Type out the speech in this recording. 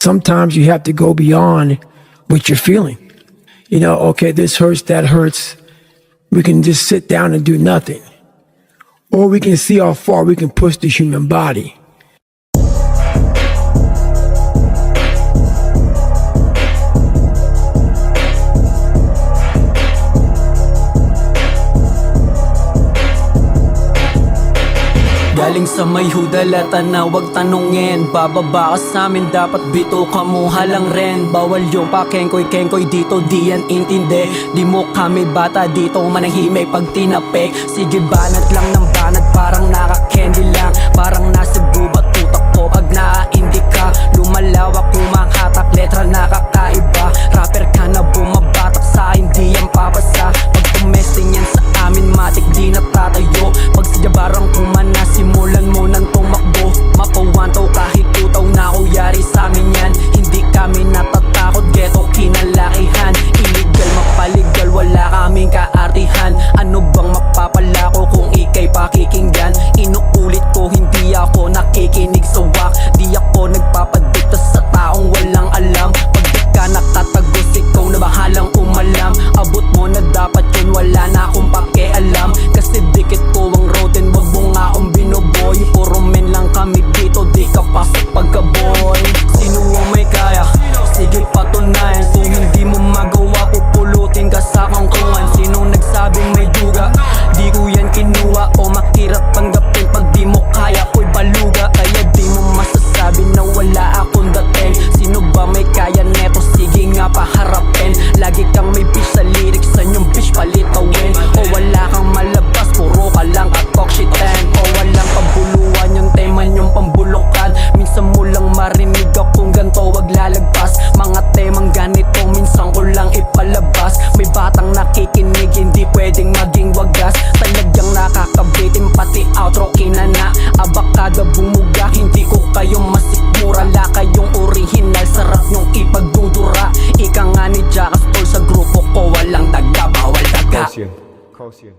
sometimes you have to go beyond what you're feeling. You know, okay, this hurts, that hurts. We can just sit down and do nothing. Or we can see how far we can push the human body. Galing sa may hudalata na wag tanungin. Bababa ka sa amin, dapat bito ka mo halang rin. Bawal yung pakengkoy-kengkoy dito, di yan intindi. Di mo kami bata dito, manahimik pag tinapik. Sige banat lang ng banat, parang naka-candy lang. Parang nasa gubat utak ko pag naaindi ka. Lumalawak, kumanghatak, letra nakakaiba. Rapper ka na bumabatak sa akin, di yan papasa. Pag tumesting yan sa amin, matik di natatayo. Pag siyabarang kumana, simulan mo nang tumakbo. Mapawantaw kahit tutaw na kuyari sa amin yan. Hindi kami natatakot, geto kinalakihan. Illegal, mapaligal, wala kaming kaartihan. Ano bang mapapala ko kung ikay pakikinggan? Inuulit ko, hindi ako nakikinig sa wak. Di ako nagpapadikta sa taong walang alam. Pag di ka nakatagos, ikaw na bahalang umalam. Abot mo na dapat yun, wala na akong pakialam. Kasi dikit ko ang roten, wag mo nga akong binoboy. Puro men lang kami dito, di ka pasok pagka-boy. Sino ang may kaya? Sige patunayan. Kung hindi mo magawa, pupulutin ka sa kangkungan. Sinong nagsabing may duga? Di ko yan kinuha o mahirap tanggapin. Pag di mo kaya, ko'y baluga. Kaya di mo masasabi na wala akong dating. Sino ba may kaya neto? Sige nga paharapin. Lagi kang may bitch sa lyrics, san yung bitch palitawin? O wala kang malabas, puro ka lang katok shitan. O walang pambuluan, yung tema yung pambulokan. Minsan mo lang marinig akong ganto, wag lalagpas. Mga temang ganito, minsan ko lang ipalabas. May batang nakikinig, hindi pwedeng maging wagas. Talagang nakakabitin, pati outro kinana. Abakada bumuga, hindi ko kayo masikmura. La kayong original, sarap nung ipagdudura. Ika nga ni Jackass Tol, sa grupo ko walang daga, bawal daga. Caution.